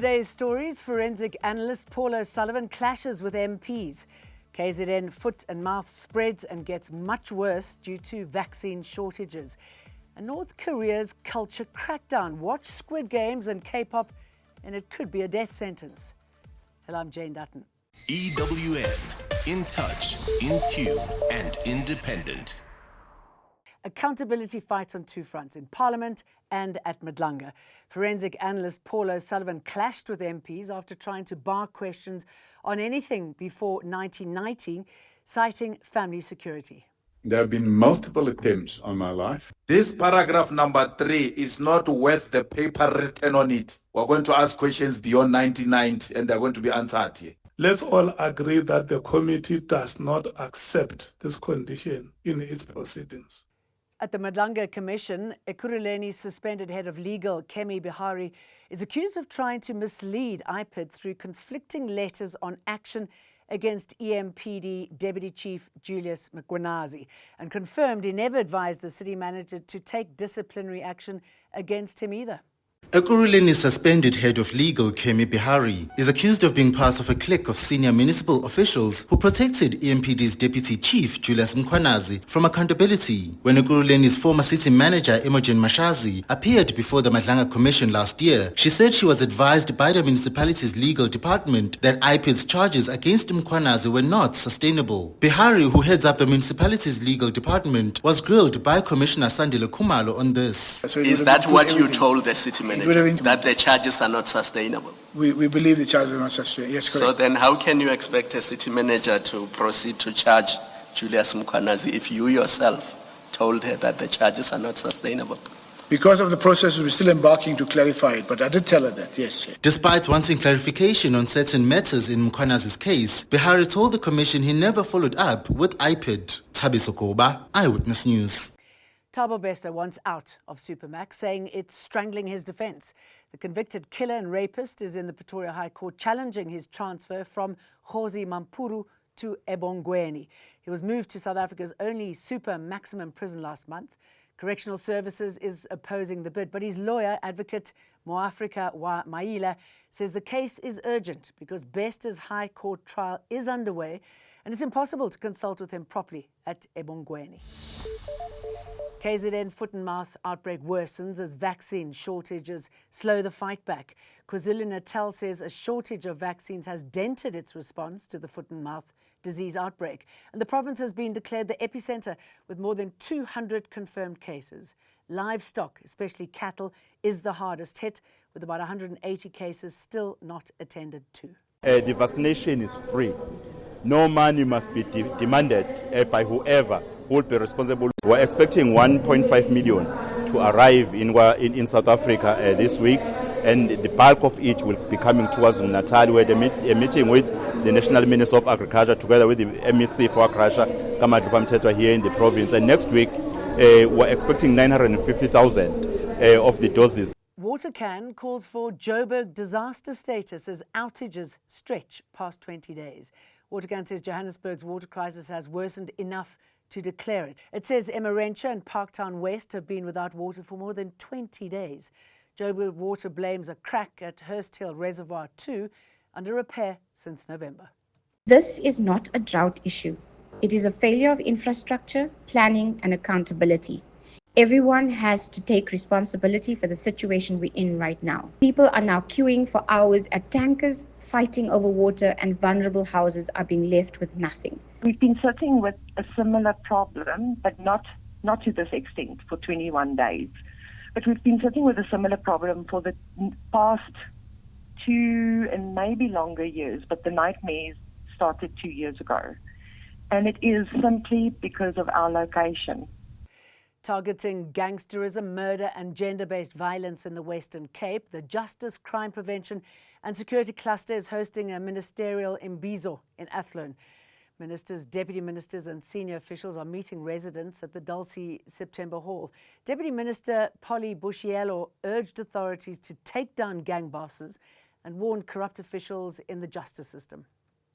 Today's stories: forensic analyst Paul O'Sullivan clashes with MPs. KZN foot and mouth spreads and gets much worse due to vaccine shortages. And North Korea's culture crackdown. Watch Squid Games and K-pop and it could be a death sentence. Hello, I'm Jane Dutton. EWN, in touch, in tune and independent. Accountability fights on two fronts, in Parliament and at Madlanga. Forensic analyst Paul O'Sullivan clashed with MPs after trying to bar questions on anything before 1990, citing family security. There have been multiple attempts on my life. This paragraph number 3 is not worth the paper written on it. We're going to ask questions beyond 1990 and they're going to be answered here. Let's all agree that the committee does not accept this condition in its proceedings. At the Madlanga Commission, Ekurhuleni's suspended head of legal, Kemi Buhari, is accused of trying to mislead IPID through conflicting letters on action against EMPD Deputy Chief Julius Mkhwanazi, and confirmed he never advised the city manager to take disciplinary action against him either. Ekurhuleni's suspended head of legal, Kemi Buhari, is accused of being part of a clique of senior municipal officials who protected EMPD's deputy chief, Julius Mkhwanazi, from accountability. When Ekurhuleni's former city manager, Imogen Mashazi, appeared before the Madlanga Commission last year, she said she was advised by the municipality's legal department that IPID's charges against Mkhwanazi were not sustainable. Buhari, who heads up the municipality's legal department, was grilled by Commissioner Sandile Khumalo on this. Is that what you told the city manager? That the charges are not sustainable? We believe the charges are not sustainable, yes, correct. So then how can you expect a city manager to proceed to charge Julius Mkhwanazi if you yourself told her that the charges are not sustainable? Because of the process, we're still embarking to clarify it, but I did tell her that, yes. Despite wanting clarification on certain matters in Mkhwanazi's case, Buhari told the commission he never followed up with IPID. Thabiso Koba, Eyewitness News. Thabo Bester wants out of Supermax, saying it's strangling his defence. The convicted killer and rapist is in the Pretoria High Court challenging his transfer from Khosi Mampuru to Ebongweni. He was moved to South Africa's only super maximum prison last month. Correctional Services is opposing the bid, but his lawyer, advocate Moafrika wa Maila, says the case is urgent because Bester's High Court trial is underway and it's impossible to consult with him properly at Ebongweni. KZN foot and mouth outbreak worsens as vaccine shortages slow the fight back. KwaZulu-Natal says a shortage of vaccines has dented its response to the foot and mouth disease outbreak. And the province has been declared the epicenter with more than 200 confirmed cases. Livestock, especially cattle, is the hardest hit, with about 180 cases still not attended to. The vaccination is free. No money must be demanded by whoever who will be responsible. We're expecting 1.5 million to arrive in South Africa this week, and the bulk of it will be coming towards Natal. We're a meeting with the National Minister of Agriculture together with the MEC for Agriculture, Kamadlupa Mthethwa, here in the province. And next week, we're expecting 950,000 of the doses. Watercan calls for Joburg disaster status as outages stretch past 20 days. Watercan says Johannesburg's water crisis has worsened enough to declare it. It says Emmarentia and Parktown West have been without water for more than 20 days. Joburg Water blames a crack at Hurst Hill Reservoir 2 under repair since November. This is not a drought issue. It is a failure of infrastructure, planning and accountability. Everyone has to take responsibility for the situation we're in right now. People are now queuing for hours at tankers, fighting over water, and vulnerable houses are being left with nothing. We've been sitting with a similar problem, but not to this extent for 21 days. But we've been sitting with a similar problem for the past 2 and maybe longer years, but the nightmares started 2 years ago. And it is simply because of our location. Targeting gangsterism, murder and gender-based violence in the Western Cape, the Justice, Crime Prevention and Security Cluster is hosting a ministerial imbizo in Athlone. Ministers, deputy ministers and senior officials are meeting residents at the Dulcie September Hall. Deputy Minister Polly Bushielo urged authorities to take down gang bosses and warned corrupt officials in the justice system.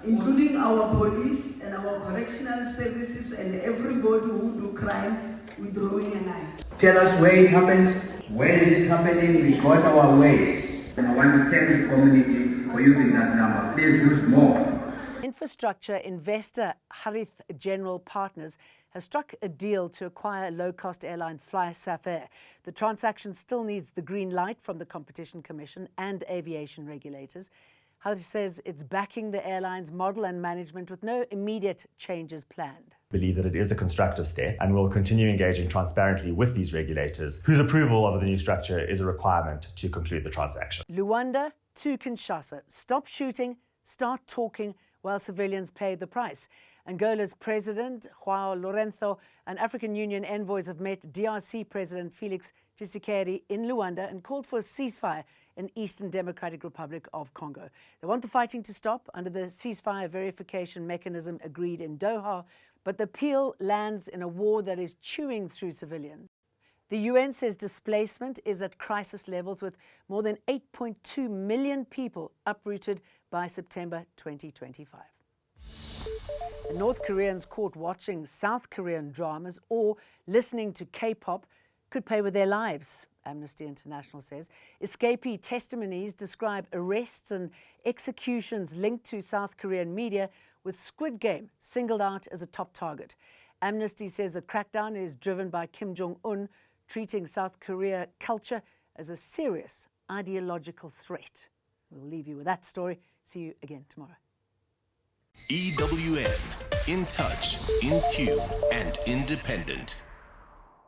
Including our police and our correctional services and everybody who do crime, we're drawing an eye. Tell us where it happens, when is it happening, we got our ways. I want to thank the community for using that number. Please use more. Infrastructure investor Harith General Partners has struck a deal to acquire low-cost airline Ceasefire. The transaction still needs the green light from the Competition Commission and aviation regulators. Harith says it's backing the airline's model and management with no immediate changes planned. Believe that it is a constructive step and will continue engaging transparently with these regulators, whose approval of the new structure is a requirement to conclude the transaction. Luanda to Kinshasa. Stop shooting, start talking while civilians pay the price. Angola's President, João Lourenço, and African Union envoys have met DRC President Felix Tshisekedi in Luanda and called for a ceasefire in Eastern Democratic Republic of Congo. They want the fighting to stop under the ceasefire verification mechanism agreed in Doha, but the appeal lands in a war that is chewing through civilians. The UN says displacement is at crisis levels, with more than 8.2 million people uprooted by September 2025. And North Koreans caught watching South Korean dramas or listening to K-pop could pay with their lives, Amnesty International says. Escapee testimonies describe arrests and executions linked to South Korean media, with Squid Game singled out as a top target. Amnesty says the crackdown is driven by Kim Jong-un, treating South Korea culture as a serious ideological threat. We'll leave you with that story. See you again tomorrow. EWN, in touch, in tune, and independent.